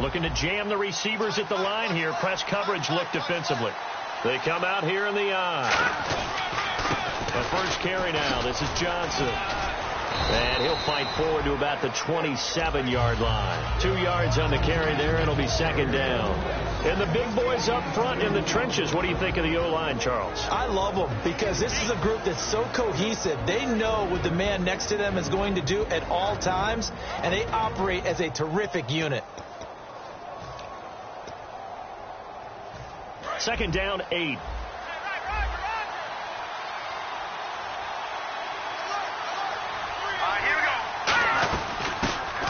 Looking to jam the receivers at the line here. Press coverage look defensively. They come out here in the eye. The first carry now. This is Johnson. And he'll fight forward to about the 27-yard line. 2 yards on the carry there. It'll be second down. And the big boys up front in the trenches. What do you think of the O-line, Charles? I love them because this is a group that's so cohesive. They know what the man next to them is going to do at all times, and they operate as a terrific unit. Second down, 8.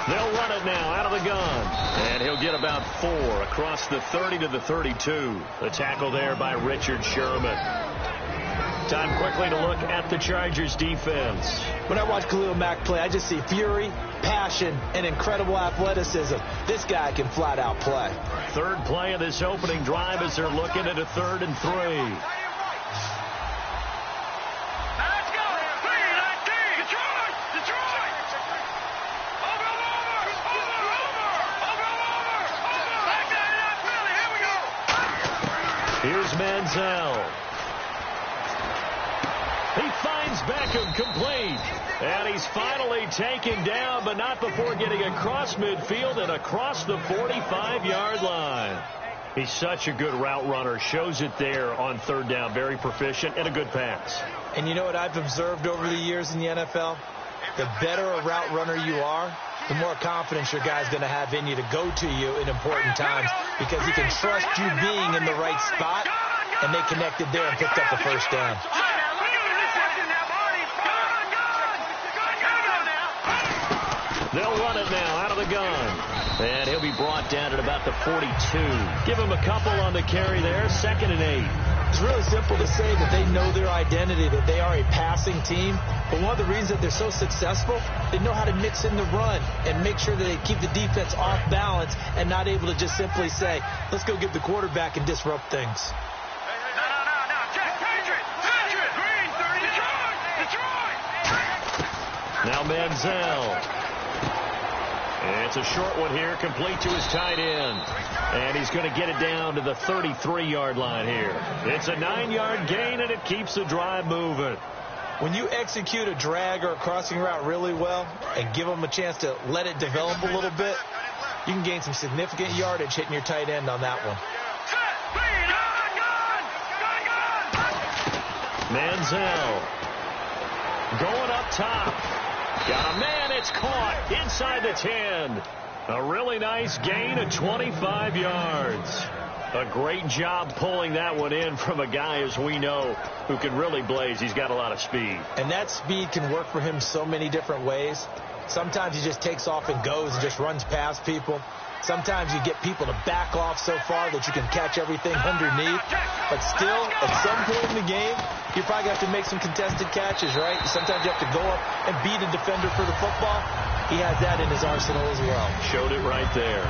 They'll run it now out of the gun. And he'll get about 4 across the 30 to the 32. The tackle there by Richard Sherman. Time quickly to look at the Chargers defense. When I watch Khalil Mack play, I just see fury, passion, and incredible athleticism. This guy can flat out play. Third play of this opening drive as they're looking at a 3rd and 3. Here's Manziel. He finds Beckham complete. And he's finally taken down, but not before getting across midfield and across the 45-yard line. He's such a good route runner. Shows it there on 3rd down. Very proficient and a good pass. And you know what I've observed over the years in the NFL? The better a route runner you are, the more confidence your guy's going to have in you to go to you in important times because he can trust you being in the right spot, and they connected there and picked up the first down. They'll run it now out of the gun. And he'll be brought down at about the 42. Give him a couple on the carry there. 2nd and 8. It's really simple to say that they know their identity, that they are a passing team. But one of the reasons that they're so successful, they know how to mix in the run and make sure that they keep the defense off balance and not able to just simply say, let's go get the quarterback and disrupt things. Now Manziel. And it's a short one here, complete to his tight end. And he's going to get it down to the 33-yard line here. It's a 9-yard gain, and it keeps the drive moving. When you execute a drag or a crossing route really well and give them a chance to let it develop a little bit, you can gain some significant yardage hitting your tight end on that one. Manziel going up top. Got a man, it's caught inside the 10. A really nice gain of 25 yards. A great job pulling that one in from a guy, as we know, who can really blaze. He's got a lot of speed. And that speed can work for him so many different ways. Sometimes he just takes off and goes and just runs past people. Sometimes you get people to back off so far that you can catch everything underneath. But still, at some point in the game, you probably have to make some contested catches, right? Sometimes you have to go up and beat a defender for the football. He has that in his arsenal as well. Showed it right there.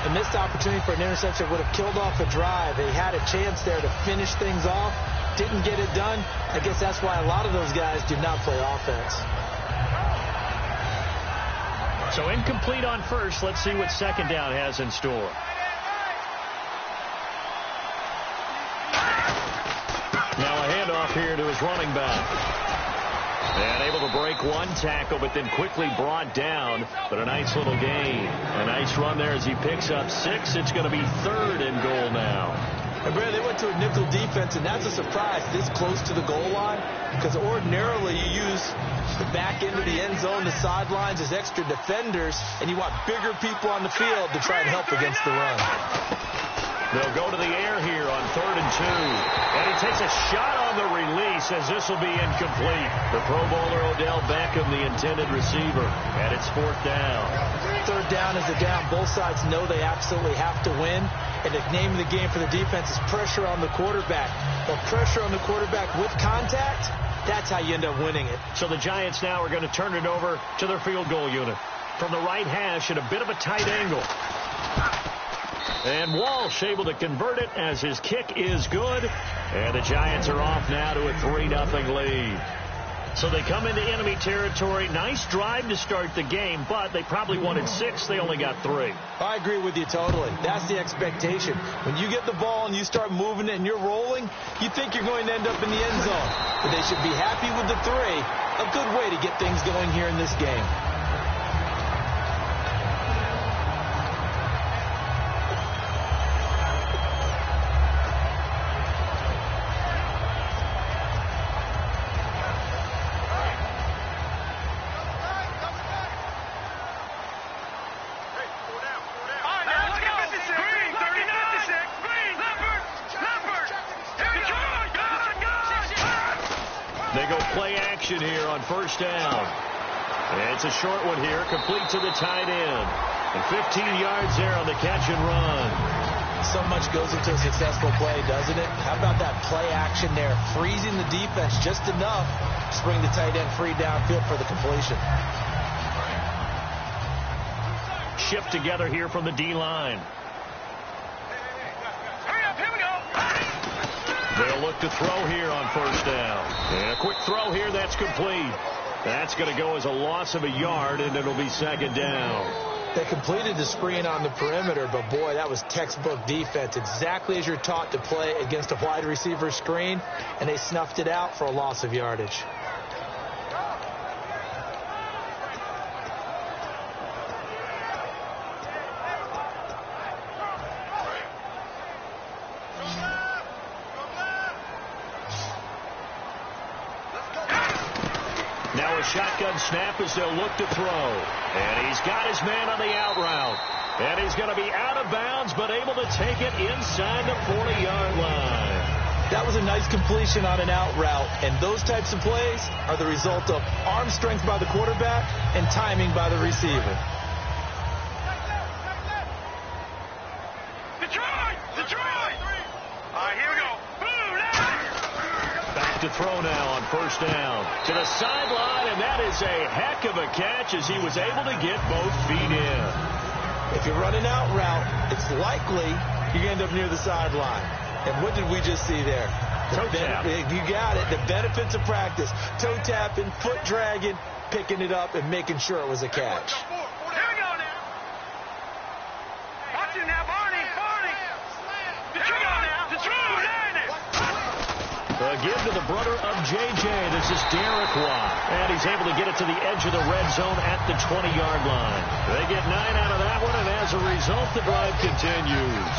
A missed opportunity for an interception would have killed off a drive. They had a chance there to finish things off. Didn't get it done. I guess that's why a lot of those guys do not play offense. So incomplete on first. Let's see what 2nd down has in store. Now a handoff here to his running back. And able to break one tackle, but then quickly brought down. But a nice little gain. A nice run there as he picks up 6. It's going to be 3rd and goal now. And Brad, they went to a nickel defense, and that's a surprise this close to the goal line, because ordinarily you use the back end of the end zone, the sidelines as extra defenders, and you want bigger people on the field to try and help against the run. They'll go to the air here on 3rd and 2. And he takes a shot on the release as this will be incomplete. The Pro Bowler Odell Beckham, the intended receiver, and it's 4th down. 3rd down is a down. Both sides know they absolutely have to win. And the name of the game for the defense is pressure on the quarterback. Well, pressure on the quarterback with contact, that's how you end up winning it. So the Giants now are going to turn it over to their field goal unit. From the right hash at a bit of a tight angle. And Walsh able to convert it as his kick is good. And the Giants are off now to a 3-0 lead. So they come into enemy territory. Nice drive to start the game, but they probably wanted 6. They only got 3. I agree with you totally. That's the expectation. When you get the ball and you start moving it and you're rolling, you think you're going to end up in the end zone. But they should be happy with the 3. A good way to get things going here in this game. They go play action here on first down. It's a short one here, complete to the tight end. And 15 yards there on the catch and run. So much goes into a successful play, doesn't it? How about that play action there? Freezing the defense just enough to bring the tight end free downfield for the completion. Shift together here from the D-line. They'll look to throw here on first down. And a quick throw here, that's complete. That's going to go as a loss of a yard, and it'll be second down. They completed the screen on the perimeter, but boy, that was textbook defense. Exactly as you're taught to play against a wide receiver screen, and they snuffed it out for a loss of yardage. Now a shotgun snap as they'll look to throw. And he's got his man on the out route. And he's going to be out of bounds, but able to take it inside the 40-yard line. That was a nice completion on an out route. And those types of plays are the result of arm strength by the quarterback and timing by the receiver. To throw now on first down to the sideline, and that is a heck of a catch as he was able to get both feet in. If you're running out route, it's likely you're going to end up near the sideline. And what did we just see there? Toe tap. You got it. The benefits of practice. Toe tapping, foot dragging, picking it up, and making sure it was a catch. Here we go now. Watch it now, Barney. Here we go now. The throw. Give to the brother of J.J. This is Derek Watt. And he's able to get it to the edge of the red zone at the 20-yard line. They get 9 out of that one, and as a result, the drive continues.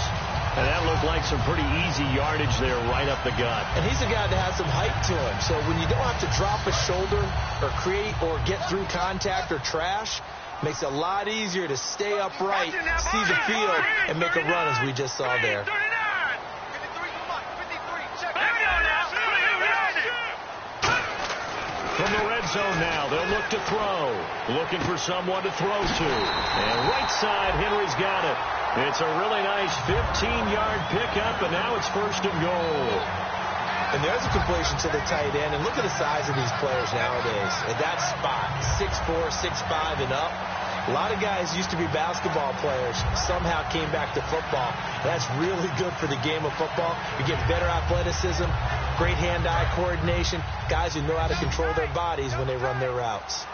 And that looked like some pretty easy yardage there right up the gut. And he's a guy that has some height to him. So when you don't have to drop a shoulder or create or get through contact or trash, makes it a lot easier to stay upright, see the field, and make a run as we just saw there. From the red zone now, they'll look to throw. Looking for someone to throw to. And right side, Henry's got it. It's a really nice 15-yard pickup, and now it's first and goal. And there's a completion to the tight end. And look at the size of these players nowadays. At that spot, 6'4", 6'5", and up. A lot of guys used to be basketball players, somehow came back to football. That's really good for the game of football. You get better athleticism, great hand-eye coordination, guys who know how to control their bodies when they run their routes.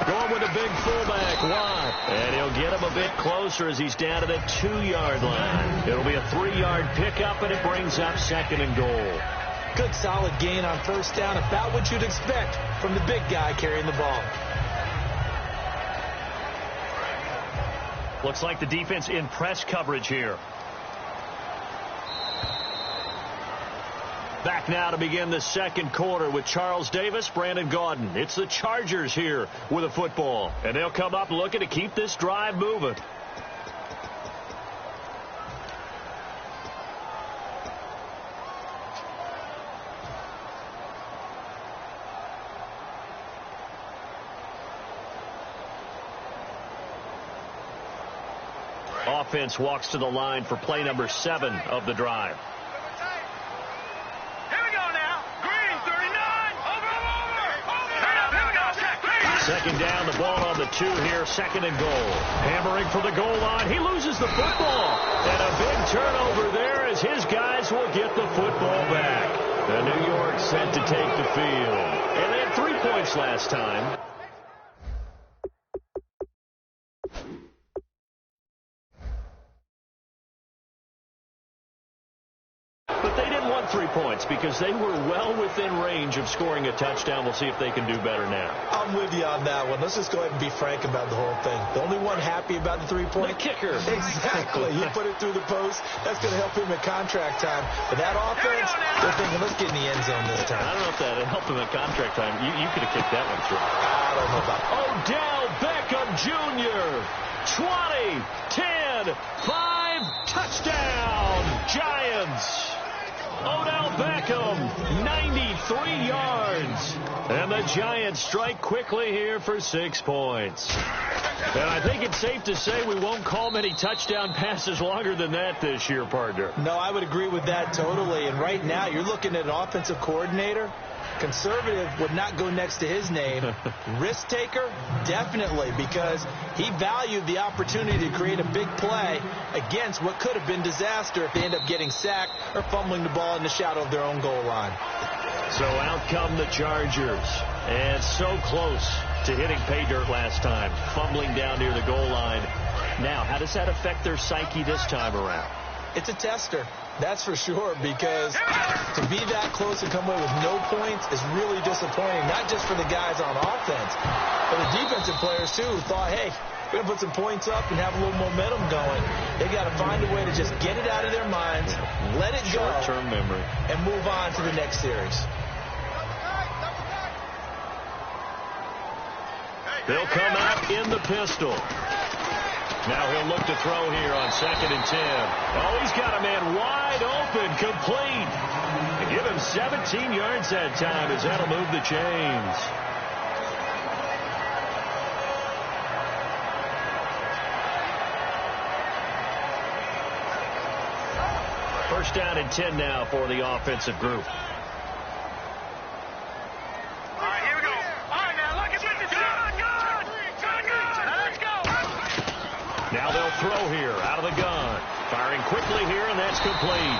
Going with a big fullback, Watt. And he'll get him a bit closer as he's down to the 2-yard line. It'll be a 3-yard pickup, and it brings up second and goal. Good solid gain on first down, about what you'd expect from the big guy carrying the ball. Looks like the defense in press coverage here. Back now to begin the second quarter with Charles Davis, Brandon Gaudin. It's the Chargers here with a football. And they'll come up looking to keep this drive moving. Offense walks to the line for play number 7 of the drive. Second down, the ball on the 2 here, second and goal. Hammering for the goal line. He loses the football. And a big turnover there as his guys will get the football back. The New York set to take the field. And they had 3 points last time. But they didn't want 3 points because they were well within range of scoring a touchdown. We'll see if they can do better now. I'm with you on that one. Let's just go ahead and be frank about the whole thing. The only one happy about the 3-point? The kicker. Exactly. He put it through the post. That's going to help him at contract time. But that offense, they're thinking, let's get in the end zone this time. I don't know if that helped him at contract time. You could have kicked that one through. I don't know about that. Odell Beckham Jr. 20, 10, 5, touchdown, Giants. Odell Beckham, 93 yards. And the Giants strike quickly here for 6 points. And I think it's safe to say we won't call many touchdown passes longer than that this year, partner. No, I would agree with that totally. And right now, you're looking at an offensive coordinator. Conservative would not go next to his name. Risk taker, definitely, because he valued the opportunity to create a big play against what could have been disaster if they end up getting sacked or fumbling the ball in the shadow of their own goal line. So out come the Chargers, and so close to hitting pay dirt last time, fumbling down near the goal line. Now, how does that affect their psyche this time around? It's a tester. That's for sure, because to be that close and come away with no points is really disappointing, not just for the guys on offense, but the defensive players, too, who thought, hey, we're going to put some points up and have a little momentum going. They got to find a way to just get it out of their minds, let it go, short-term memory, and move on to the next series. They'll come out in the pistol. Now he'll look to throw here on 2nd and 10. Oh, he's got a man wide open, complete. They give him 17 yards that time as that'll move the chains. First down and 10 now for the offensive group. Now they'll throw here out of the gun. Firing quickly here, and that's complete.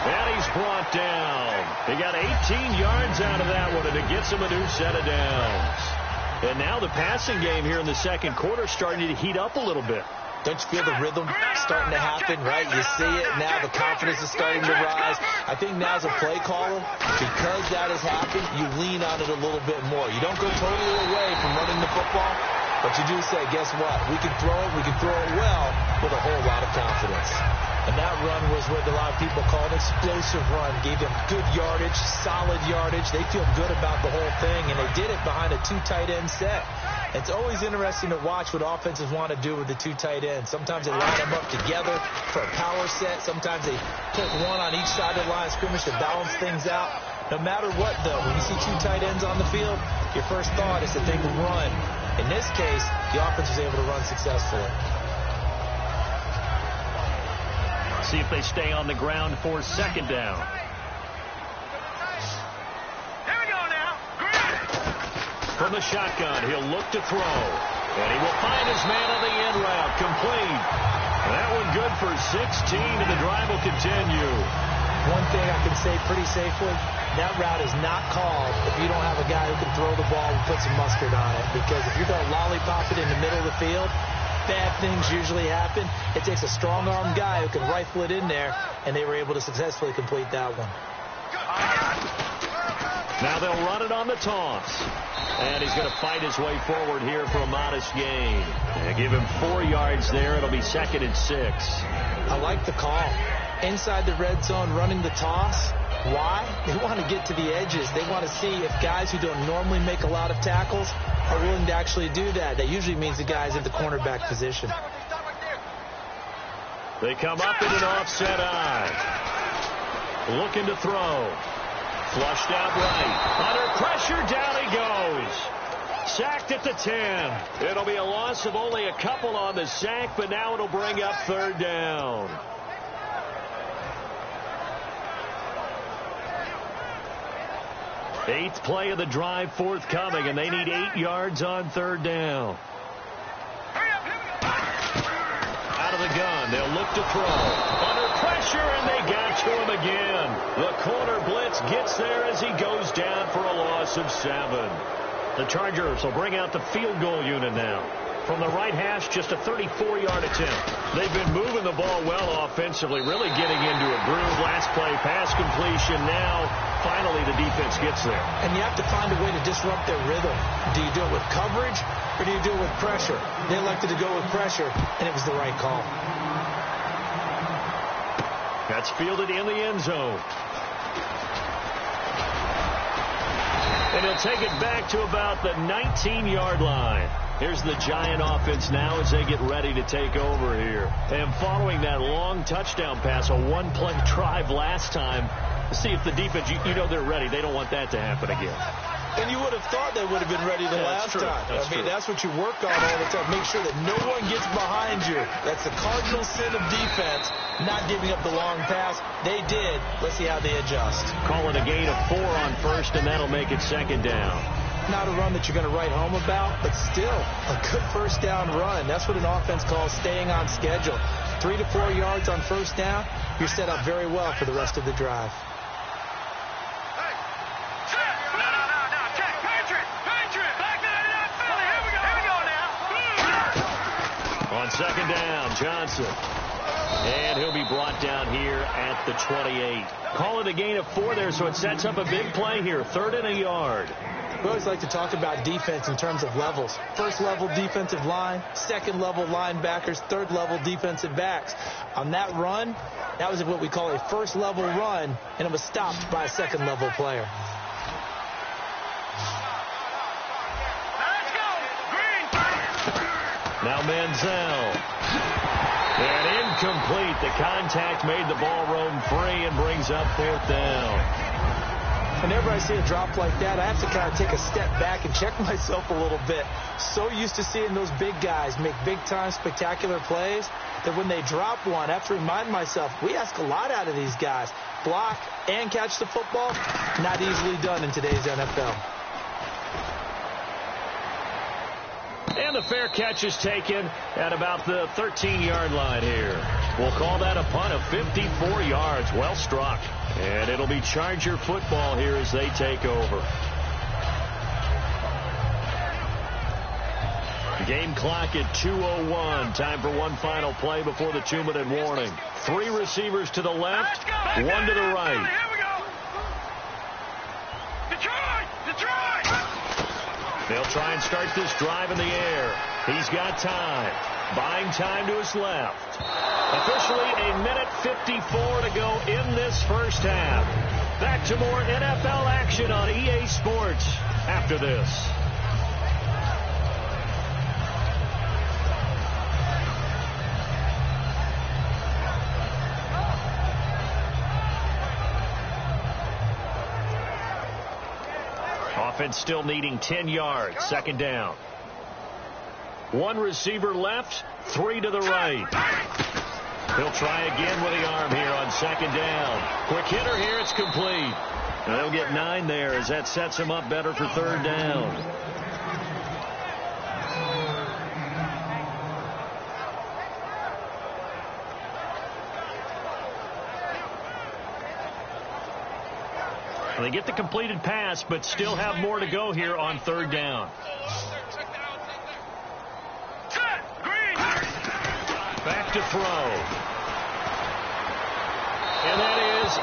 And he's brought down. He got 18 yards out of that one, and it gets him a new set of downs. And now the passing game here in the second quarter starting to heat up a little bit. Don't you feel the rhythm starting to happen, right? You see it now. The confidence is starting to rise. I think now as a play caller, because that has happened, you lean on it a little bit more. You don't go totally away from running the football, but you do say, guess what? We can throw it well with a whole lot of confidence. And that run was what a lot of people call an explosive run. Gave them good yardage, solid yardage. They feel good about the whole thing, and they did it behind a 2 tight end set. It's always interesting to watch what offenses want to do with the 2 tight ends. Sometimes they line them up together for a power set. Sometimes they put one on each side of the line of scrimmage to balance things out. No matter what, though, when you see 2 tight ends on the field, your first thought is to think run. In this case, the offense was able to run successfully. See if they stay on the ground for 2nd down. Here we go now. From the shotgun, he'll look to throw. And he will find his man on the end route. Complete. That one good for 16, and the drive will continue. One thing I can say pretty safely, that route is not called if you don't have a guy who can throw the ball and put some mustard on it. Because if you're going to lollipop it in the middle of the field, bad things usually happen. It takes a strong-armed guy who can rifle it in there, and they were able to successfully complete that one. Now they'll run it on the toss. And he's going to fight his way forward here for a modest gain. They give him 4 yards there. It'll be 2nd and 6. I like the call. Inside the red zone, running the toss. Why? They want to get to the edges. They want to see if guys who don't normally make a lot of tackles are willing to actually do that. That usually means the guy's in the cornerback position. They come up in an offset eye. Looking to throw. Flushed out right. Under pressure, down he goes. Sacked at the 10. It'll be a loss of only a couple on the sack, but now it'll bring up 3rd down. Eighth play of the drive forthcoming, and they need 8 yards on third down. Out of the gun, they'll look to throw. Under pressure, and they got to him again. The corner blitz gets there as he goes down for a loss of 7. The Chargers will bring out the field goal unit now. From the right hash, just a 34-yard attempt. They've been moving the ball well offensively, really getting into a groove. Last play, pass completion. Now, finally, the defense gets there. And you have to find a way to disrupt their rhythm. Do you do it with coverage, or do you do it with pressure? They elected to go with pressure, and it was the right call. That's fielded in the end zone. And he'll take it back to about the 19-yard line. Here's the Giant offense now as they get ready to take over here. And following that long touchdown pass, a one-play drive last time, see if the defense, you know they're ready. They don't want that to happen again. And you would have thought they would have been ready the last time. That's what you work on all the time. Make sure that no one gets behind you. That's the cardinal sin of defense, not giving up the long pass. They did. Let's see how they adjust. Call it a gain of 4 on first, and that'll make it second down. Not a run that you're going to write home about, but still a good first down run. That's what an offense calls staying on schedule. 3 to 4 yards on first down, you're set up very well for the rest of the drive. On second down, Johnson. And he'll be brought down here at the 28. Call it a gain of 4 there, so it sets up a big play here. 3rd and a yard. We always like to talk about defense in terms of levels. First level defensive line, second level linebackers, third level defensive backs. On that run, that was what we call a first level run, and it was stopped by a second level player. Now Manziel. And incomplete. The contact made the ball roam free and brings up 4th down. Whenever I see a drop like that, I have to kind of take a step back and check myself a little bit. So used to seeing those big guys make big-time spectacular plays that when they drop one, I have to remind myself, we ask a lot out of these guys. Block and catch the football, not easily done in today's NFL. And the fair catch is taken at about the 13-yard line here. We'll call that a punt of 54 yards. Well struck. And it'll be Charger football here as they take over. Game clock at 2:01. Time for one final play before the 2-minute warning. 3 receivers to the left, 1 to the right. Here we go. Detroit! They'll try and start this drive in the air. He's got time. Buying time to his left. Officially a minute 54 to go in this first half. Back to more NFL action on EA Sports after this. Offense still needing 10 yards. Second down. 1 receiver left, 3 to the right. He'll try again with the arm here on second down. Quick hitter here, it's complete. And they'll get 9 there as that sets him up better for third down. They get the completed pass, but still have more to go here on third down. Back to throw. And that is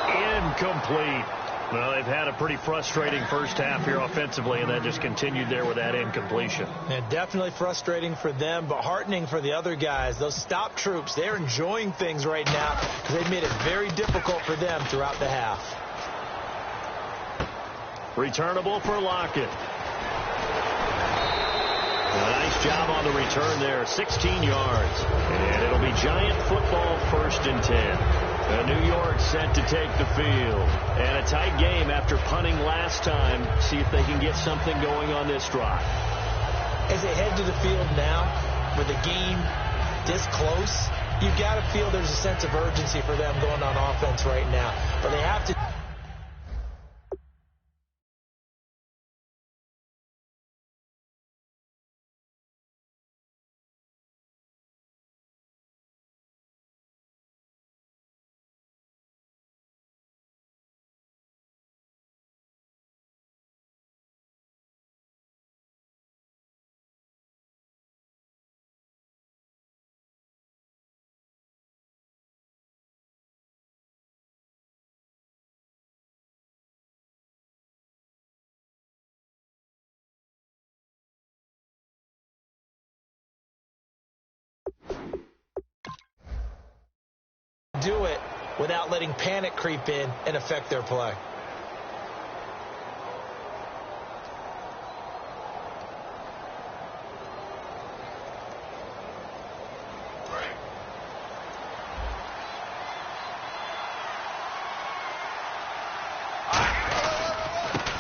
incomplete. Well, they've had a pretty frustrating first half here offensively, and that just continued there with that incompletion. Yeah, definitely frustrating for them, but heartening for the other guys. Those stop troops, they're enjoying things right now because they've made it very difficult for them throughout the half. Returnable for Lockett. A nice job on the return there. 16 yards. And it'll be Giant football 1st and 10. New York set to take the field. And a tight game after punting last time. See if they can get something going on this drive. As they head to the field now, with the game this close, you've got to feel there's a sense of urgency for them going on offense right now. But they have to can't do it without letting panic creep in and affect their play.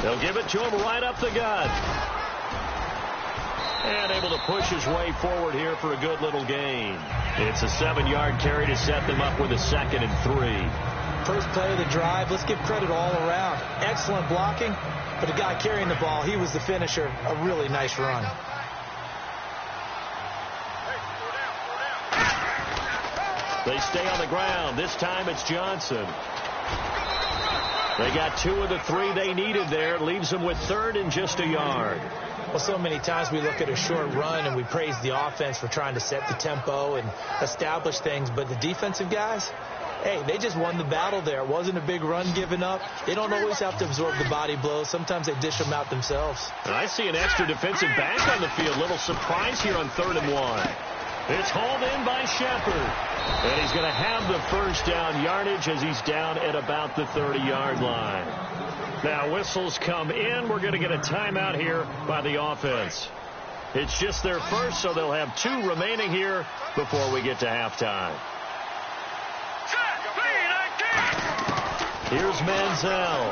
They'll give it to him right up the gut. And able to push his way forward here for a good little gain. It's a 7-yard carry to set them up with a 2nd and 3. First play of the drive, let's give credit all around. Excellent blocking, but the guy carrying the ball, he was the finisher. A really nice run. They stay on the ground. This time it's Johnson. They got 2 of the 3 they needed there. Leaves them with 3rd and just a yard. Well, so many times we look at a short run and we praise the offense for trying to set the tempo and establish things. But the defensive guys, hey, they just won the battle there. It wasn't a big run given up. They don't always have to absorb the body blows. Sometimes they dish them out themselves. And I see an extra defensive back on the field. Little surprise here on 3rd and 1. It's hauled in by Shepard. And he's going to have the first down yardage as he's down at about the 30-yard line. Now whistles come in. We're going to get a timeout here by the offense. It's just their first, so they'll have 2 remaining here before we get to halftime. Here's Manziel.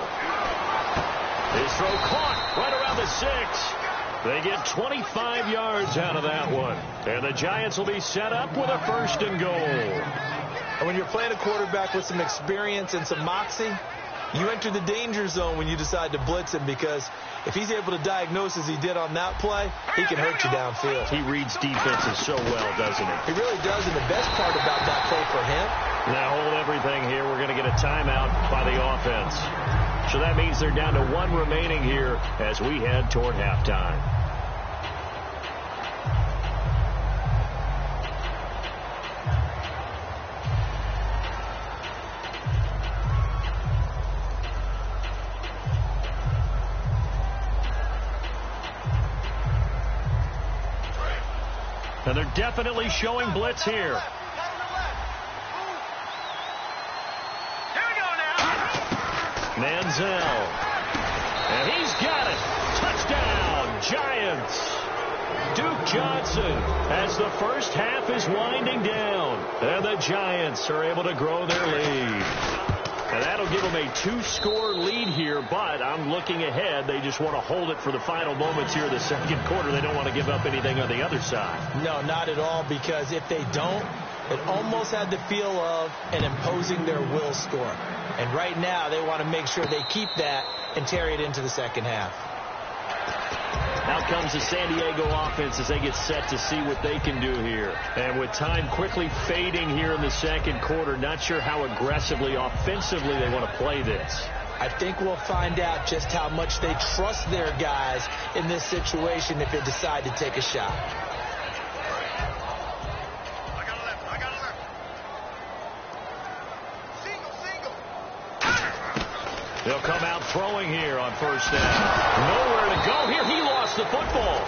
His throw caught right around the 6. They get 25 yards out of that one. And the Giants will be set up with a 1st and goal. And when you're playing a quarterback with some experience and some moxie, you enter the danger zone when you decide to blitz him, because if he's able to diagnose as he did on that play, he can hurt you downfield. He reads defenses so well, doesn't he? He really does, and the best part about that play for him. Now hold everything here. We're going to get a timeout by the offense. So that means they're down to 1 remaining here as we head toward halftime. And they're definitely showing blitz here. Manziel. And he's got it. Touchdown, Giants. Duke Johnson as the first half is winding down. And the Giants are able to grow their lead. And that'll give them a 2-score lead here, but I'm looking ahead. They just want to hold it for the final moments here in the 2nd quarter. They don't want to give up anything on the other side. No, not at all, because if they don't, it almost had the feel of an imposing their will score. And right now, they want to make sure they keep that and carry it into the 2nd half. Out comes the San Diego offense as they get set to see what they can do here. And with time quickly fading here in the 2nd quarter, not sure how aggressively, offensively they want to play this. I think we'll find out just how much they trust their guys in this situation if they decide to take a shot. They'll come out throwing here on 1st down. Nowhere to go here. He lost the football.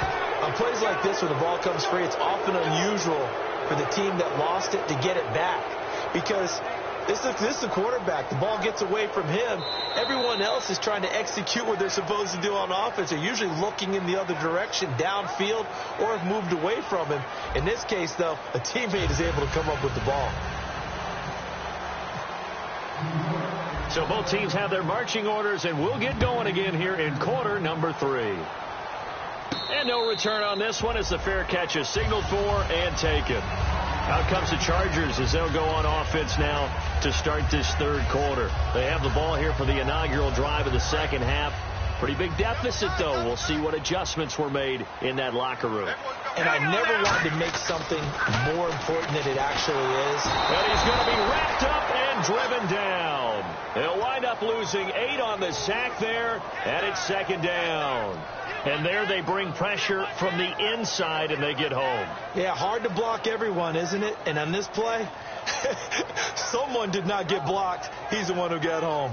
On plays like this, when the ball comes free, it's often unusual for the team that lost it to get it back, because this is the quarterback. The ball gets away from him. Everyone else is trying to execute what they're supposed to do on offense. They're usually looking in the other direction, downfield, or have moved away from him. In this case, though, a teammate is able to come up with the ball. So both teams have their marching orders, and we'll get going again here in quarter number 3. And no return on this one as the fair catch is signaled for and taken. Out comes the Chargers as they'll go on offense now to start this 3rd quarter. They have the ball here for the inaugural drive of the 2nd half. Pretty big deficit, though. We'll see what adjustments were made in that locker room. And I never wanted to make something more important than it actually is. And he's going to be wrapped up and driven down. They'll wind up losing 8 on the sack there, and it's 2nd down. And there they bring pressure from the inside, and they get home. Yeah, hard to block everyone, isn't it? And on this play, someone did not get blocked. He's the one who got home.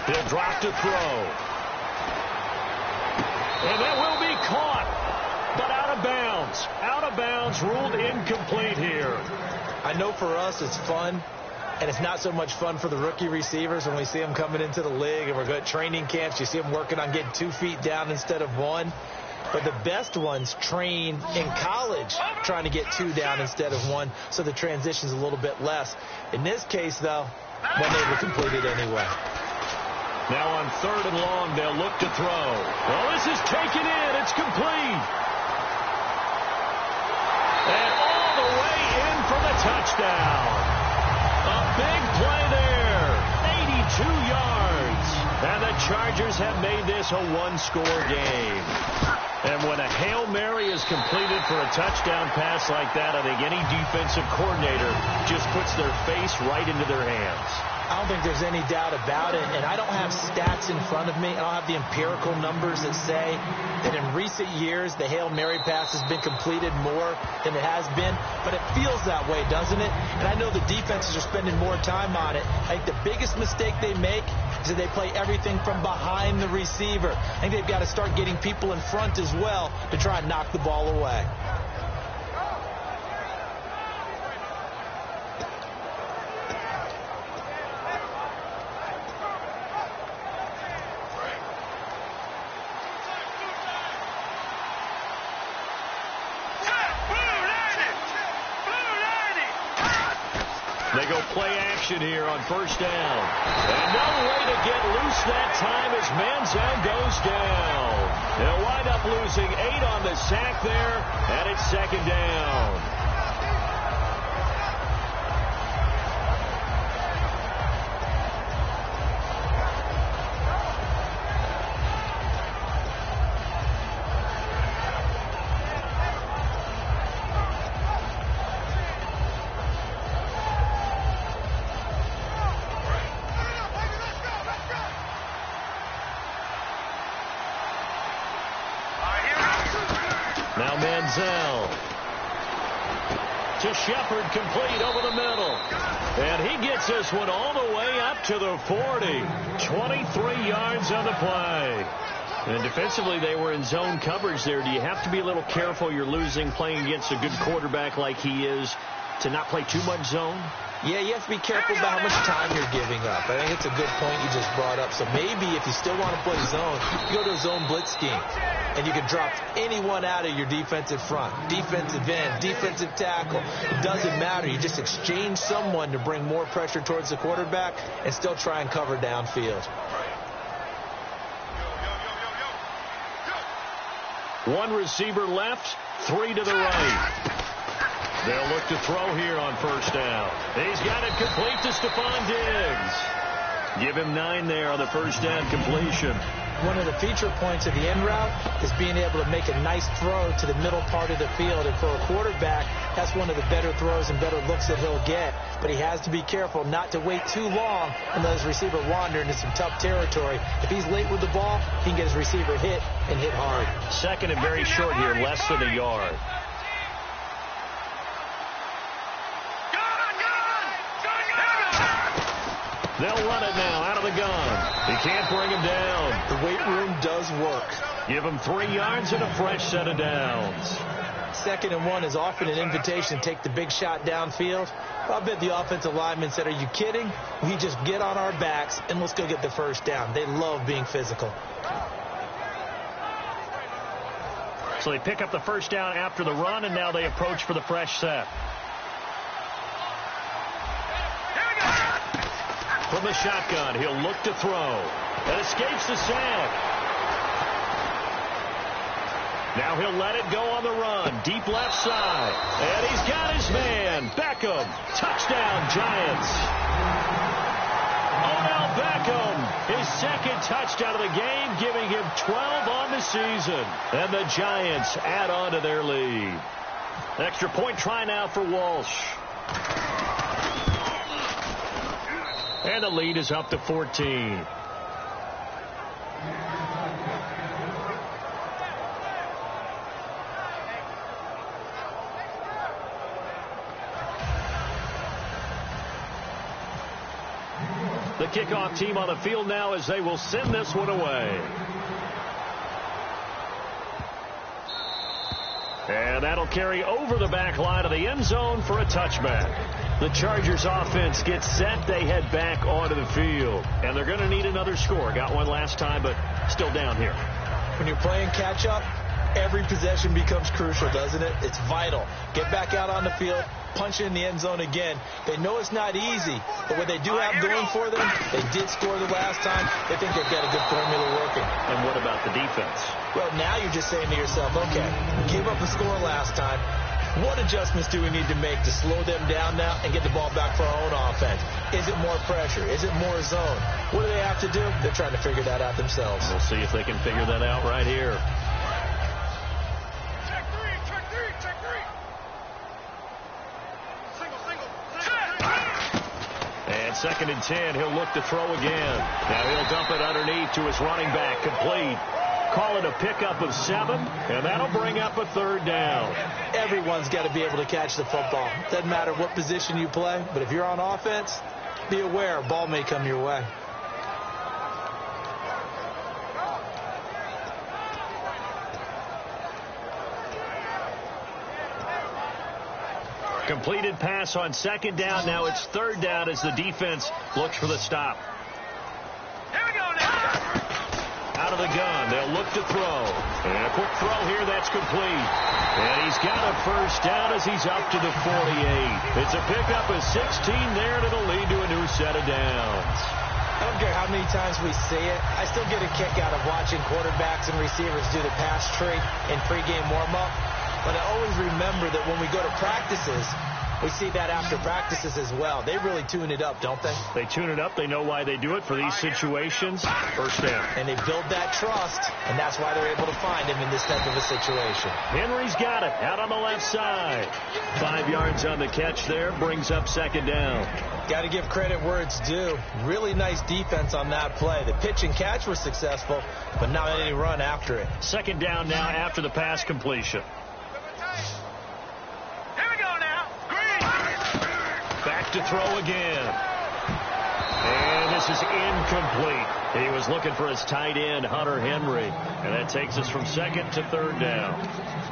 He'll drop to throw. And that will be caught, but out of bounds. Out of bounds, ruled incomplete here. I know for us it's fun, and it's not so much fun for the rookie receivers when we see them coming into the league and we're good training camps. You see them working on getting 2 feet down instead of 1. But the best ones train in college trying to get 2 down instead of 1, so the transition's a little bit less. In this case, though, one able to complete it anyway. Now on 3rd and long, they'll look to throw. Well, this is taken in. It's complete. And all the way in for the touchdown. A big play there. 82 yards. And the Chargers have made this a 1-score game. And when a Hail Mary is completed for a touchdown pass like that, I think any defensive coordinator just puts their face right into their hands. I don't think there's any doubt about it, and I don't have stats in front of me. I don't have the empirical numbers that say that in recent years the Hail Mary pass has been completed more than it has been, but it feels that way, doesn't it? And I know the defenses are spending more time on it. I think the biggest mistake they make is that they play everything from behind the receiver. I think they've got to start getting people in front as well to try and knock the ball away. They go play action here on 1st down. And no way to get loose that time as Manziel goes down. They'll wind up losing 8 on the sack there, and it's 2nd down. Now Manziel to Shepard, complete over the middle. And he gets this one all the way up to the 40. 23 yards on the play. And defensively, they were in zone coverage there. Do you have to be a little careful? You're losing playing against a good quarterback like he is to not play too much zone? Yeah, you have to be careful about how much time you're giving up. I think it's a good point you just brought up. So maybe if you still want to play zone, you go to a zone blitz scheme. And you can drop anyone out of your defensive front. Defensive end, defensive tackle. It doesn't matter. You just exchange someone to bring more pressure towards the quarterback and still try and cover downfield. One receiver left, 3 to the right. They'll look to throw here on 1st down. He's got it complete to Stephon Diggs. Give him 9 there on the 1st down completion. One of the feature points of the end route is being able to make a nice throw to the middle part of the field. And for a quarterback, that's one of the better throws and better looks that he'll get. But he has to be careful not to wait too long and let his receiver wander into some tough territory. If he's late with the ball, he can get his receiver hit and hit hard. 2nd and very short here, less than a yard. They'll run it now out of the gun. He can't bring him down. The weight room does work. Give him 3 yards and a fresh set of downs. 2nd and 1 is often an invitation to take the big shot downfield. I bet the offensive lineman said, are you kidding? We just get on our backs and let's go get the 1st down. They love being physical. So they pick up the 1st down after the run, and now they approach for the fresh set. From the shotgun, he'll look to throw. And escapes the sack. Now he'll let it go on the run. Deep left side. And he's got his man. Beckham. Touchdown, Giants. Odell Beckham. His 2nd touchdown of the game, giving him 12 on the season. And the Giants add on to their lead. Extra point try now for Walsh. And the lead is up to 14. The kickoff team on the field now as they will send this one away. And that'll carry over the back line of the end zone for a touchback. The Chargers offense gets set. They head back onto the field. And they're going to need another score. Got one last time, but still down here. When you're playing catch-up, every possession becomes crucial, doesn't it? It's vital. Get back out on the field, punch in the end zone again. They know it's not easy, but what they do have going for them, they did score the last time. They think they've got a good formula working. And what about the defense? Well, now you're just saying to yourself, okay, gave up a score last time. What adjustments do we need to make to slow them down now and get the ball back for our own offense? Is it more pressure? Is it more zone? What do they have to do? They're trying to figure that out themselves. We'll see if they can figure that out right here. Check three. And 2nd and 10, he'll look to throw again. Now he'll dump it underneath to his running back, complete. Call it a pickup of 7, and that'll bring up a 3rd down. Everyone's got to be able to catch the football. Doesn't matter what position you play, but if you're on offense, be aware a ball may come your way. Completed pass on 2nd down. Now it's 3rd down as the defense looks for the stop. Here we go now. Out of the gun. They'll look to throw. And a quick throw here. That's complete. And he's got a 1st down as he's up to the 48. It's a pickup of 16 there, and it'll lead to a new set of downs. I don't care how many times we see it. I still get a kick out of watching quarterbacks and receivers do the pass tree in pregame warm-up. But I always remember that when we go to practices, we see that after practices as well. They really tune it up, don't they? They tune it up. They know why they do it for these situations. 1st down. And they build that trust, and that's why they're able to find him in this type of a situation. Henry's got it out on the left side. 5 yards on the catch there. Brings up 2nd down. Got to give credit where it's due. Really nice defense on that play. The pitch and catch was successful, but not any run after it. 2nd down now after the pass completion. Back to throw again. And this is incomplete. He was looking for his tight end, Hunter Henry. And that takes us from 2nd to 3rd down.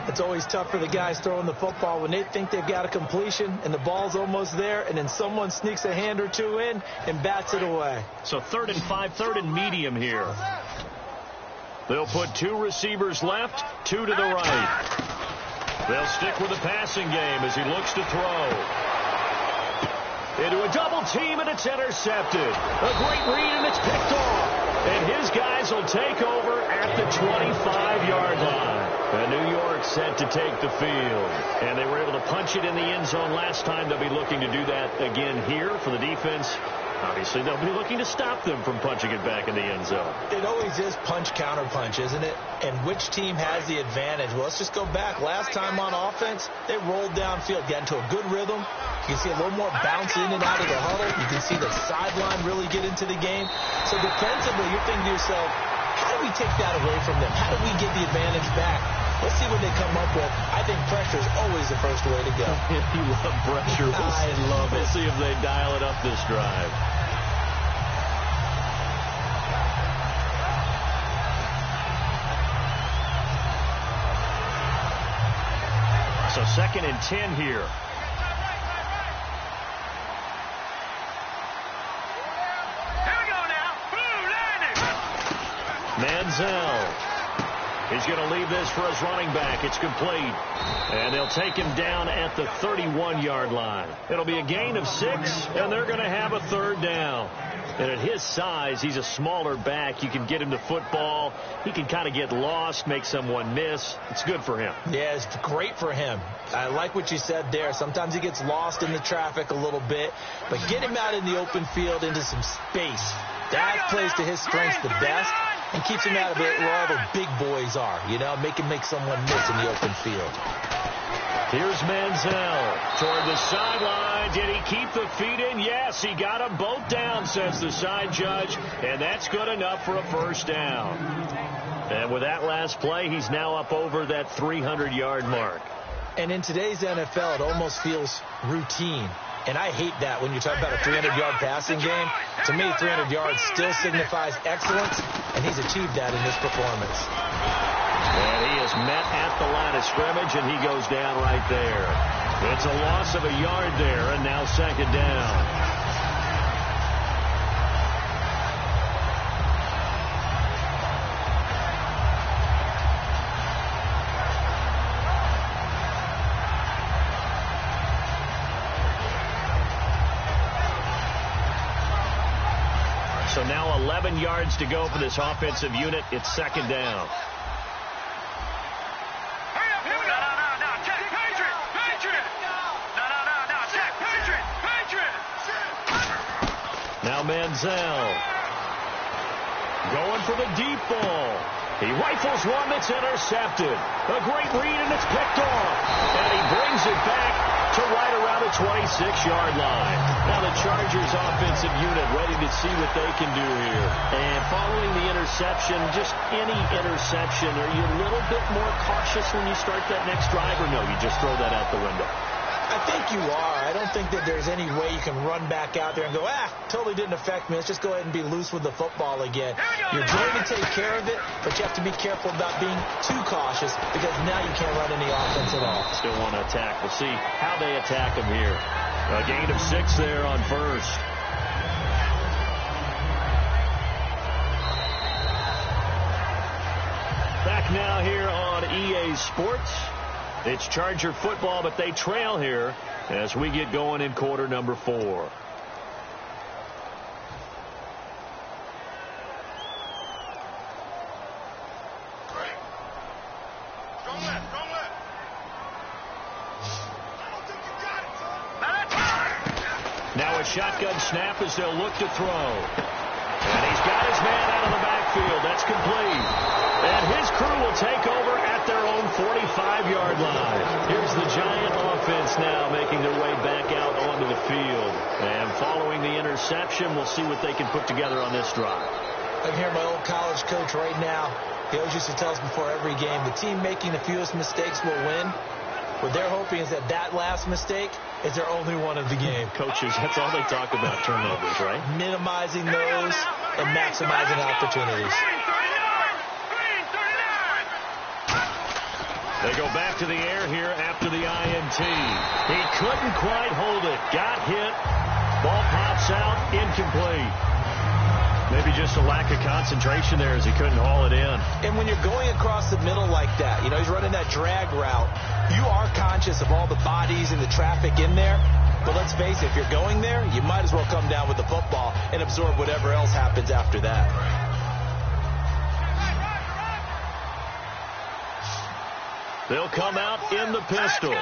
It's always tough for the guys throwing the football when they think they've got a completion and the ball's almost there, and then someone sneaks a hand or two in and bats it away. So 3rd and 5, 3rd and medium here. They'll put 2 receivers left, 2 to the right. They'll stick with the passing game as he looks to throw. Into a double team, and it's intercepted. A great read, and it's picked off. And his guys will take over at the 25-yard line. And New York set to take the field. And they were able to punch it in the end zone last time. They'll be looking to do that again here for the defense. Obviously, they'll be looking to stop them from punching it back in the end zone. It always is punch-counter-punch, isn't it? And which team has the advantage? Well, let's just go back. Last time on offense, they rolled downfield, got into a good rhythm. You can see a little more bounce in and out of the huddle. You can see the sideline really get into the game. So defensively, you're thinking to yourself, how do we take that away from them? How do we get the advantage back? Let's see what they come up with. I think pressure is always the first way to go. You love pressure. I love it. We'll see if they dial it up this drive. So 2nd and 10 here. Manziel. He's going to leave this for his running back. It's complete. And they'll take him down at the 31-yard line. It'll be a gain of 6, and they're going to have a 3rd down. And at his size, he's a smaller back. You can get him to football. He can kind of get lost, make someone miss. It's good for him. Yeah, it's great for him. I like what you said there. Sometimes he gets lost in the traffic a little bit. But get him out in the open field into some space. That plays to his strengths the best and keeps him out of it where all the big boys are. You know, make someone miss in the open field. Here's Manziel toward the sideline. Did he keep the feet in? Yes, he got them both down, says the side judge, and that's good enough for a 1st down. And with that last play, he's now up over that 300-yard mark. And in today's NFL, it almost feels routine. And I hate that when you talk about a 300-yard passing game. To me, 300 yards still signifies excellence, and he's achieved that in this performance. And he is met at the line of scrimmage, and he goes down right there. It's a loss of a yard there, and now second down. So now 11 yards to go for this offensive unit. It's second down. Now Manziel going for the deep ball. He rifles one that's intercepted. A great read, and it's picked off. And he brings it back to right around the 26-yard line. Now the Chargers offensive unit ready to see what they can do here. And following the interception, just any interception, are you a little bit more cautious when you start that next drive, or no, you just throw that out the window? I think you are. I don't think that there's any way you can run back out there and go, totally didn't affect me. Let's just go ahead and be loose with the football again. You're going to take care of it, but you have to be careful about being too cautious because now you can't run any offense at all. Still want to attack. We'll see how they attack him here. A gain of 6 there on first. Back now here on EA Sports. It's Charger football, but they trail here as we get going in quarter number 4. Now a shotgun snap as they'll look to throw. And he's got his man out of the backfield. That's complete. And his crew will take over at their own 45-yard line. Here's the Giant offense now making their way back out onto the field. And following the interception, we'll see what they can put together on this drive. I'm hearing my old college coach right now. He always used to tell us before every game, the team making the fewest mistakes will win. What they're hoping is that last mistake is their only one of the game. Coaches, that's all they talk about, turnovers, right? Minimizing those and maximizing opportunities. They go back to the air here after the INT. He couldn't quite hold it. Got hit. Ball pops out. Incomplete. Maybe just a lack of concentration there as he couldn't haul it in. And when you're going across the middle like that, he's running that drag route, you are conscious of all the bodies and the traffic in there. But let's face it, if you're going there, you might as well come down with the football and absorb whatever else happens after that. They'll come out in the pistol.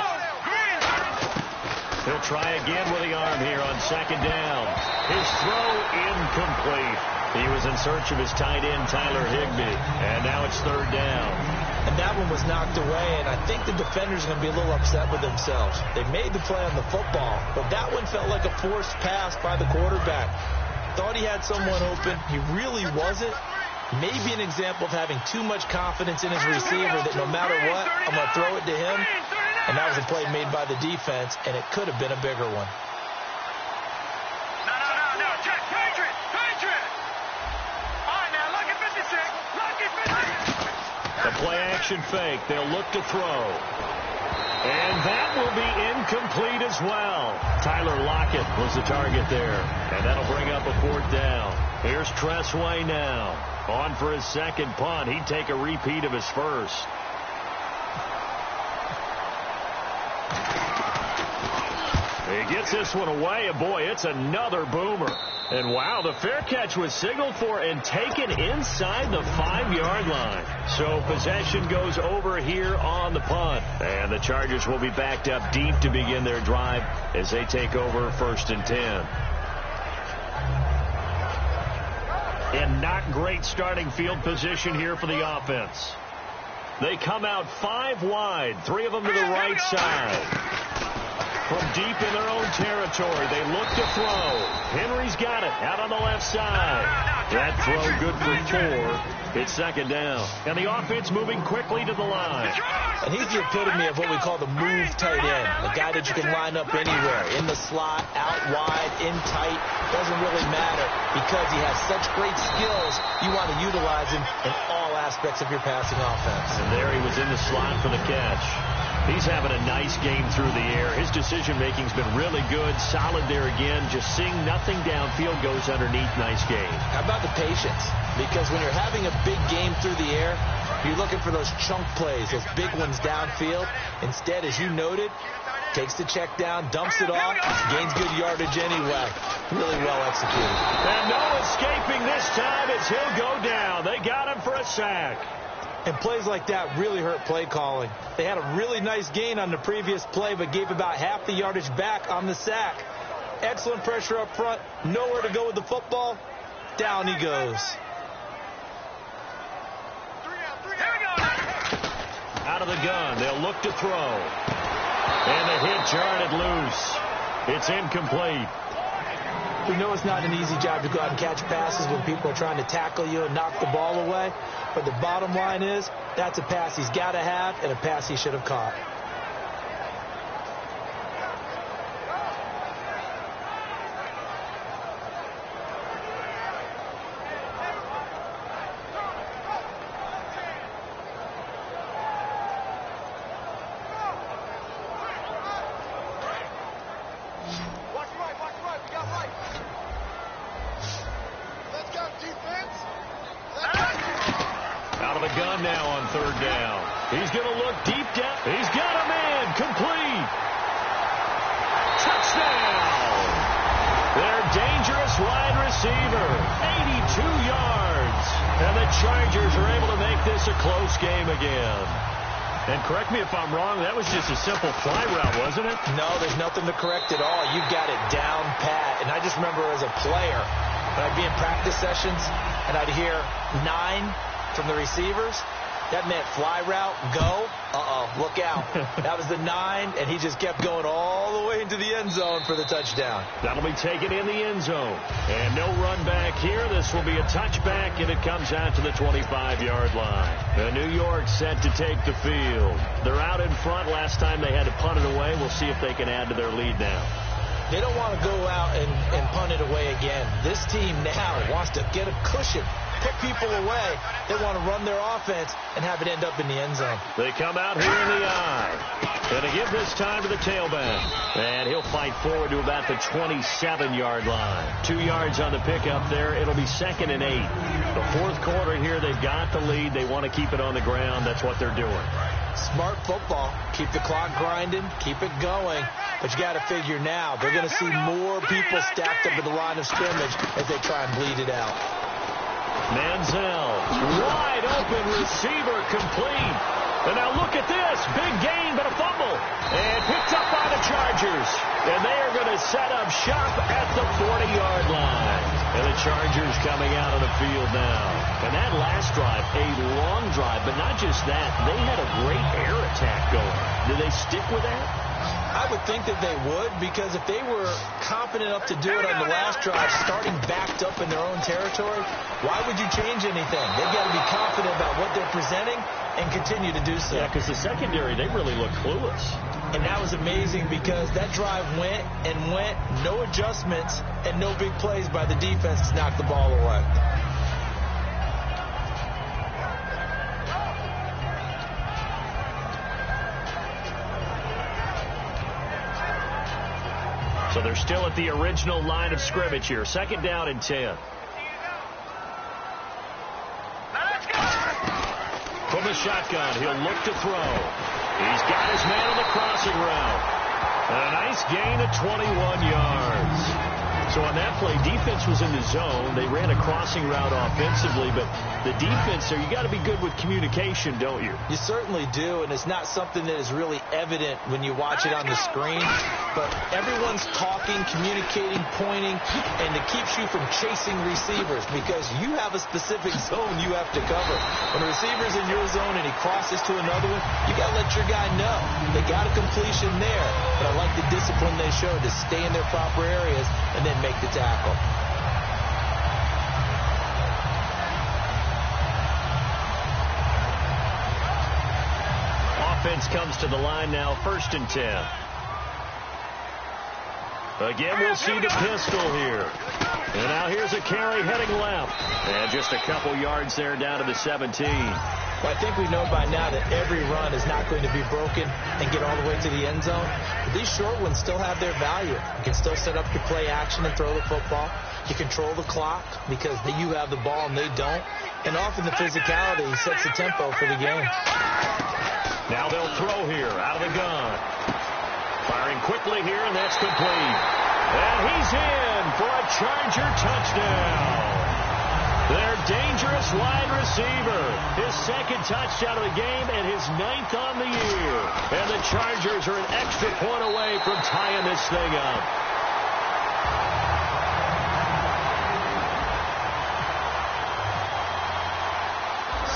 He'll try again with the arm here on second down. His throw incomplete. He was in search of his tight end, Tyler Higbee. And now it's third down. And that one was knocked away, and I think the defenders are going to be a little upset with themselves. They made the play on the football, but that one felt like a forced pass by the quarterback. Thought he had someone open. He really wasn't. Maybe an example of having too much confidence in his receiver that no matter what, I'm going to throw it to him. And that was a play made by the defense, and it could have been a bigger one. No. Check. Patriot. All right, now, look at 56. The play action fake. They'll look to throw. And that will be incomplete as well. Tyler Lockett was the target there. And that'll bring up a fourth down. Here's Tressway now. On for his second punt. He'd take a repeat of his first. He gets this one away, and boy, it's another boomer. And wow, the fair catch was signaled for and taken inside the 5-yard line. So possession goes over here on the punt. And the Chargers will be backed up deep to begin their drive as they take over 1st and 10. And not great starting field position here for the offense. They come out 5 wide, 3 of them to the right side. from deep in their own territory. They look to throw. Henry's got it out on the left side. That throw good for 4. It's second down. And the offense moving quickly to the line. And he's the epitome of what we call the move tight end. A guy that you can line up anywhere. In the slot, out wide, in tight. Doesn't really matter because he has such great skills. You want to utilize him in all aspects of your passing offense. And there he was in the slot for the catch. He's having a nice game through the air. His decision-making's been really good. Solid there again. Just seeing nothing downfield, goes underneath. Nice game. How about the patience? Because when you're having a big game through the air, you're looking for those chunk plays, those big ones downfield. Instead, as you noted, takes the check down, dumps it off, gains good yardage anyway. Really well executed. And no escaping this time as he'll go down. They got him for a sack. And plays like that really hurt play calling. They had a really nice gain on the previous play, but gave about half the yardage back on the sack. Excellent pressure up front. Nowhere to go with the football. Down he goes. Out of the gun. They'll look to throw. And the hit jarred loose. It's incomplete. We know it's not an easy job to go out and catch passes when people are trying to tackle you and knock the ball away. But the bottom line is, that's a pass he's got to have and a pass he should have caught. Out of the gun now on third down. He's going to look deep down. He's got a man. Complete. Touchdown. Their dangerous wide receiver. 82 yards. And the Chargers are able to make this a close game again. And correct me if I'm wrong, that was just a simple fly route, wasn't it? No, there's nothing to correct at all. You've got it down pat. And I just remember as a player, when I'd be in practice sessions and I'd hear 9 from the receivers, that meant fly route, go, look out. That was the 9, and he just kept going all the way into the end zone for the touchdown. That'll be taken in the end zone. And no run back here. This will be a touchback, and it comes out to the 25-yard line. And New York set to take the field. They're out in front. Last time they had to punt it away. We'll see if they can add to their lead now. They don't want to go out and punt it away again. This team now wants to get a cushion, put people away. They want to run their offense and have it end up in the end zone. They come out here in the eye. And to give this time to the tailback. And he'll fight forward to about the 27-yard line. 2 yards on the pickup there. It'll be 2nd and 8. The fourth quarter here, they've got the lead. They want to keep it on the ground. That's what they're doing. Smart football. Keep the clock grinding. Keep it going. But you got to figure now, they're going to see more people stacked up at the line of scrimmage as they try and bleed it out. Manziel, wide open receiver, complete. And now look at this. Big gain, but a fumble. And picked up by the Chargers. And they are going to set up shop at the 40-yard line. And the Chargers coming out on the field now. And that last drive, a long drive, but not just that. They had a great air attack going. Do they stick with that? I would think that they would, because if they were confident enough to do it on the last drive, starting backed up in their own territory, why would you change anything? They've got to be confident about what they're presenting and continue to do so. Yeah, because the secondary, they really look clueless. And that was amazing because that drive went and went, no adjustments, and no big plays by the defense to knock the ball away. So they're still at the original line of scrimmage here. 2nd down and 10. From the shotgun, he'll look to throw. He's got his man on the crossing route. And a nice gain of 21 yards. So on that play, defense was in the zone. They ran a crossing route offensively, but the defense there, you got to be good with communication, don't you? You certainly do, and it's not something that is really evident when you watch it on the screen. But everyone's talking, communicating, pointing, and it keeps you from chasing receivers because you have a specific zone you have to cover. When a receiver's in your zone and he crosses to another one, you got to let your guy know. They got a completion there, but I like the discipline they showed to stay in their proper areas and then make the tackle. Offense comes to the line now, 1st and 10. Again, we'll see the pistol here. And now here's a carry heading left. And just a couple yards there down to the 17. Well, I think we know by now that every run is not going to be broken and get all the way to the end zone. But these short ones still have their value. You can still set up your play action and throw the football. You control the clock because you have the ball and they don't. And often the physicality sets the tempo for the game. Now they'll throw here out of the gun. Firing quickly here, and that's complete. And he's in for a Charger touchdown. Their dangerous wide receiver. His 2nd touchdown of the game and his 9th on the year. And the Chargers are an extra point away from tying this thing up.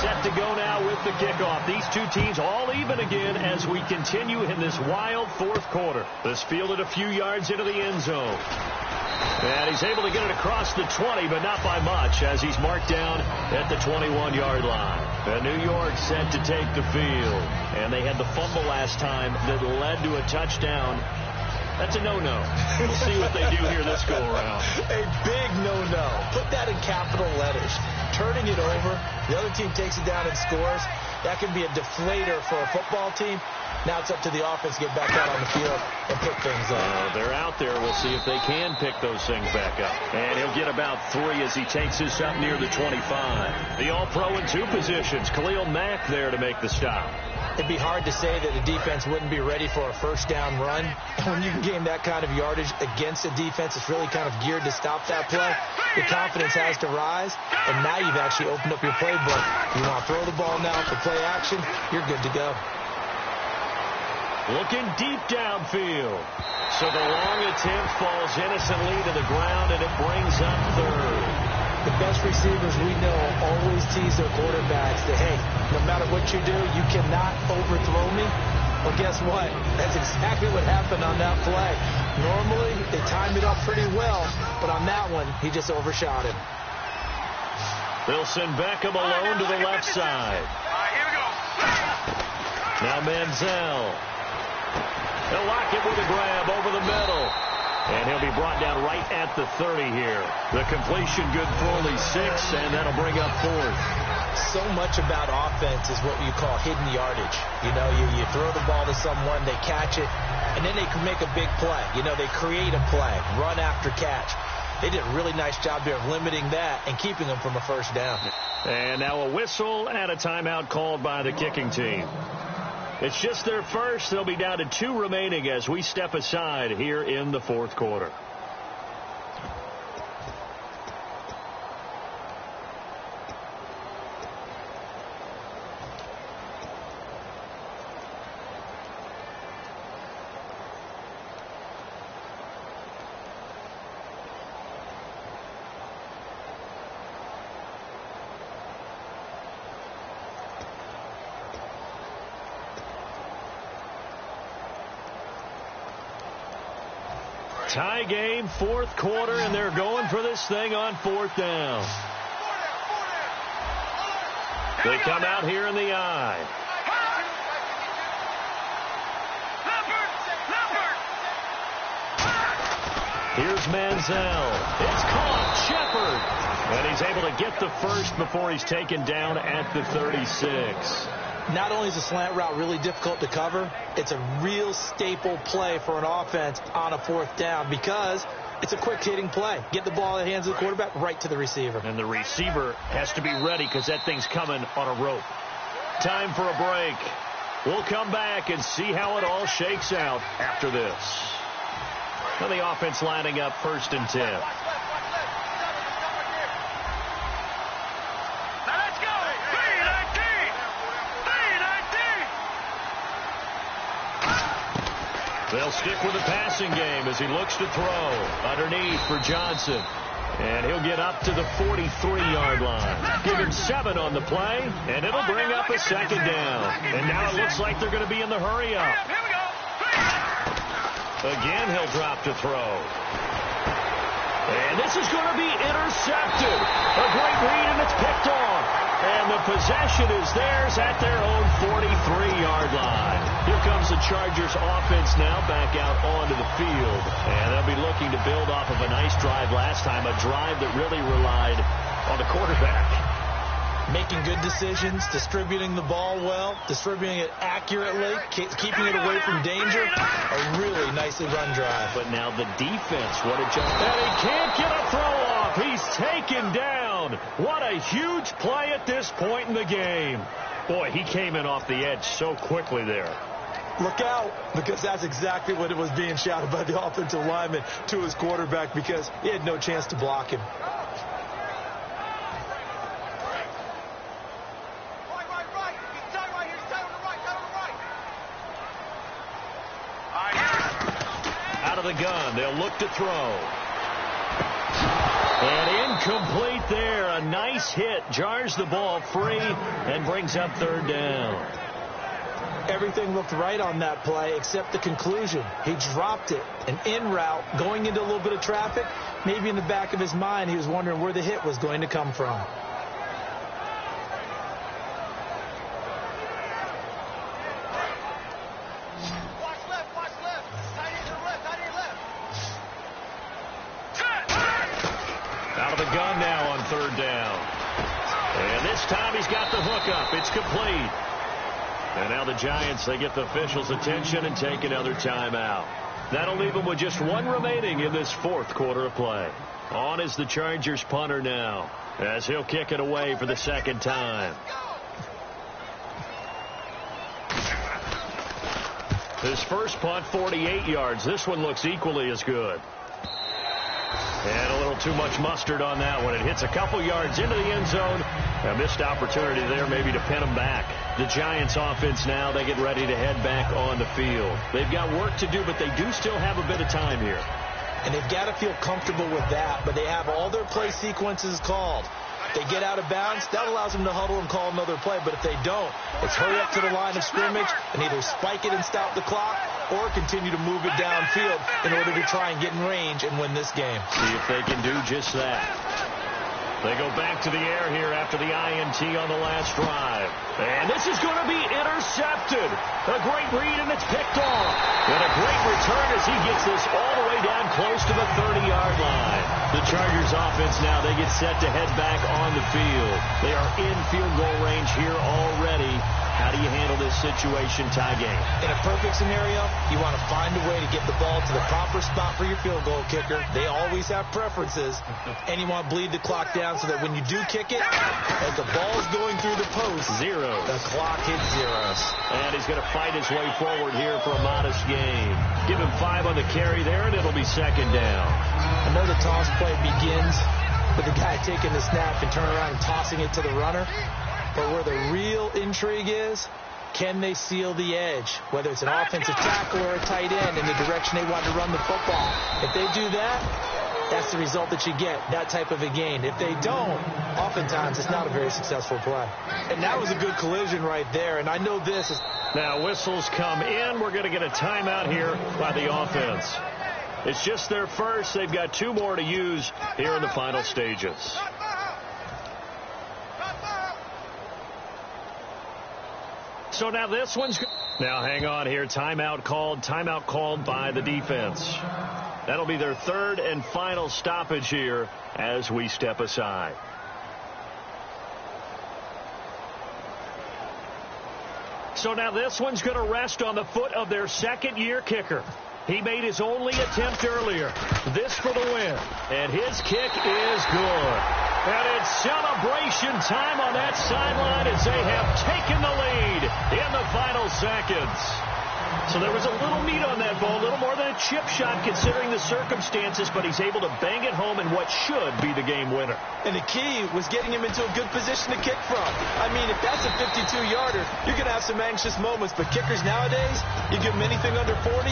Set to go now with the kickoff. These two teams all even again as we continue in this wild 4th quarter. This fielded a few yards into the end zone. And he's able to get it across the 20, but not by much, as he's marked down at the 21-yard line. And New York set to take the field. And they had the fumble last time that led to a touchdown. That's a no-no. We'll see what they do here this go-around. A big no-no. Put that in capital letters. Turning it over, the other team takes it down and scores. That can be a deflator for a football team. Now it's up to the offense to get back out on the field and pick things up. They're out there. We'll see if they can pick those things back up. And he'll get about 3 as he takes this up near the 25. The All-Pro in 2 positions. Khalil Mack there to make the stop. It'd be hard to say that the defense wouldn't be ready for a 1st down run. When you can gain that kind of yardage against a defense, it's really kind of geared to stop that play. Your confidence has to rise, and now you've actually opened up your playbook. You want to throw the ball now for play action, you're good to go. Looking deep downfield. So the long attempt falls innocently to the ground, and it brings up 3rd. The best receivers we know always tease their quarterbacks that, hey, no matter what you do, you cannot overthrow me. Well, guess what? That's exactly what happened on that play. Normally, they timed it up pretty well, but on that one, he just overshot him. They'll send Beckham alone to the left side. All right, here we go. Now Manziel. They'll lock it with a grab over the middle. And he'll be brought down right at the 30 here. The completion good for only 6, and that'll bring up 4th. So much about offense is what you call hidden yardage. You know, you throw the ball to someone, they catch it, and then they can make a big play. You know, they create a play, run after catch. They did a really nice job there of limiting that and keeping them from a 1st down. And now a whistle and a timeout called by the kicking team. It's just their first. They'll be down to 2 remaining as we step aside here in the 4th quarter. Tie game, 4th quarter, and they're going for this thing on 4th down. They come out here in the I. Here's Manziel. It's caught. Shepard. And he's able to get the 1st before he's taken down at the 36. Not only is the slant route really difficult to cover, it's a real staple play for an offense on a 4th down because it's a quick-hitting play. Get the ball in the hands of the quarterback right to the receiver. And the receiver has to be ready because that thing's coming on a rope. Time for a break. We'll come back and see how it all shakes out after this. And the offense lining up 1st and 10. Now let's go. B-19. B-19. They'll stick with the passing game as he looks to throw. Underneath for Johnson. And he'll get up to the 43-yard line. Give him 7 on the play, and it'll bring up a 2nd down. And now it looks like they're going to be in the hurry up. Here we go. Again, he'll drop to throw. And this is going to be intercepted. A great read, and it's picked off. And the possession is theirs at their own 43-yard line. Here comes the Chargers offense now back out onto the field. And they'll be looking to build off of a nice drive last time, a drive that really relied on the quarterback. Making good decisions, distributing the ball well, distributing it accurately, keeping it away from danger. A really nicely run drive. But now the defense, what a jump. And he can't get a throw off. He's taken down. What a huge play at this point in the game. Boy, he came in off the edge so quickly there. Look out, because that's exactly what it was being shouted by the offensive lineman to his quarterback, because he had no chance to block him. Out of the gun, they'll look to throw. And incomplete there. A nice hit. Jars the ball free and brings up 3rd down. Everything looked right on that play except the conclusion. He dropped it. An in route, going into a little bit of traffic. Maybe in the back of his mind, he was wondering where the hit was going to come from. Out of the gun now on 3rd down. And this time he's got the hook up. It's complete. And now the Giants, they get the officials' attention and take another timeout. That'll leave them with just 1 remaining in this 4th quarter of play. On is the Chargers punter now, as he'll kick it away for the 2nd time. His first punt, 48 yards. This one looks equally as good. And a little too much mustard on that one. It hits a couple yards into the end zone. A missed opportunity there maybe to pin them back. The Giants offense now, they get ready to head back on the field. They've got work to do, but they do still have a bit of time here. And they've got to feel comfortable with that, but they have all their play sequences called. They get out of bounds, that allows them to huddle and call another play. But if they don't, it's hurry up to the line of scrimmage and either spike it and stop the clock or continue to move it downfield in order to try and get in range and win this game. See if they can do just that. They go back to the air here after the INT on the last drive. And this is going to be intercepted. A great read, and it's picked off. And a great return as he gets this all the way down close to the 30-yard line. The Chargers offense now, they get set to head back on the field. They are in field goal range here already. How do you handle this situation, tie game? In a perfect scenario, you want to find a way to get the ball to the proper spot for your field goal kicker. They always have preferences. And you want to bleed the clock down so that when you do kick it, as the ball's going through the post, the clock hits zeros. And he's going to fight his way forward here for a modest gain. Give him 5 on the carry there, and it'll be 2nd down. I know the toss play begins with the guy taking the snap and turning around and tossing it to the runner. But where the real intrigue is, can they seal the edge? Whether it's an offensive tackle or a tight end in the direction they want to run the football. If they do that, that's the result that you get, that type of a gain. If they don't, oftentimes it's not a very successful play. And that was a good collision right there. And I know this is... Now whistles come in. We're going to get a timeout here by the offense. It's just their first. They've got 2 more to use here in the final stages. So now this one's... Now hang on here. Timeout called by the defense. That'll be their 3rd and final stoppage here as we step aside. So now this one's going to rest on the foot of their 2nd-year kicker. He made his only attempt earlier. This for the win. And his kick is good. And it's celebration time on that sideline as they have taken the lead in the final seconds. So there was a little meat on that ball, a little more than a chip shot considering the circumstances, but he's able to bang it home in what should be the game winner. And the key was getting him into a good position to kick from. I mean, if that's a 52-yarder, you're going to have some anxious moments, but kickers nowadays, you give them anything under 40,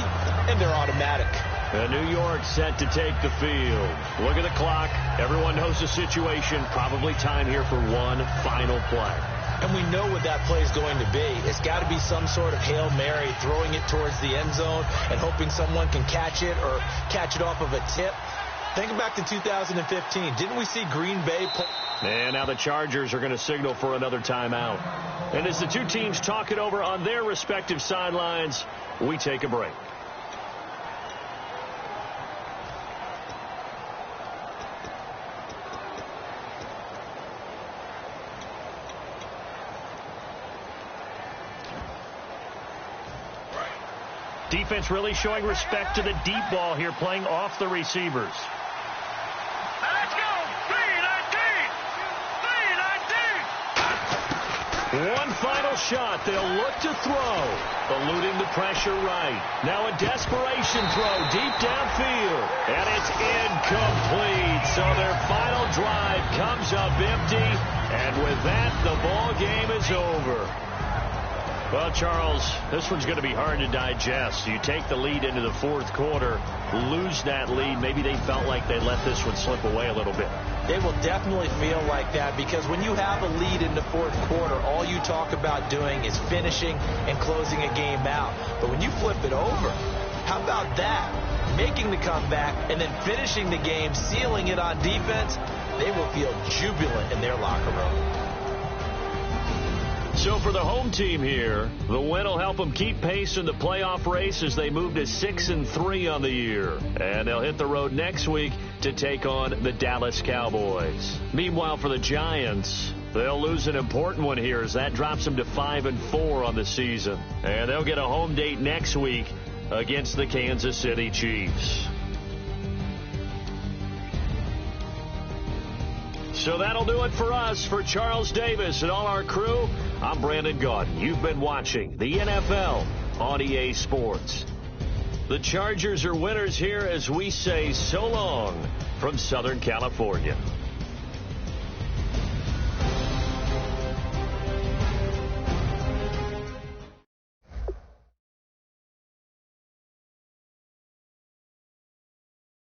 and they're automatic. And New York set to take the field. Look at the clock. Everyone knows the situation. Probably time here for one final play. And we know what that play is going to be. It's got to be some sort of Hail Mary, throwing it towards the end zone and hoping someone can catch it or catch it off of a tip. Think back to 2015. Didn't we see Green Bay play? And now the Chargers are going to signal for another timeout. And as the two teams talk it over on their respective sidelines, we take a break. Defense really showing respect to the deep ball here, playing off the receivers. Let's go. 3-19. One final shot. They'll look to throw. Eluding the pressure right. Now a desperation throw deep downfield. And it's incomplete. So their final drive comes up empty. And with that, the ball game is over. Well, Charles, this one's going to be hard to digest. You take the lead into the fourth quarter, lose that lead. Maybe they felt like they let this one slip away a little bit. They will definitely feel like that because when you have a lead in the fourth quarter, all you talk about doing is finishing and closing a game out. But when you flip it over, how about that? Making the comeback and then finishing the game, sealing it on defense, they will feel jubilant in their locker room. So for the home team here, the win will help them keep pace in the playoff race as they move to 6-3 on the year. And they'll hit the road next week to take on the Dallas Cowboys. Meanwhile, for the Giants, they'll lose an important one here as that drops them to 5-4 on the season. And they'll get a home date next week against the Kansas City Chiefs. So that'll do it for us. For Charles Davis and all our crew, I'm Brandon Gaudin. You've been watching the NFL on EA Sports. The Chargers are winners here as we say so long from Southern California.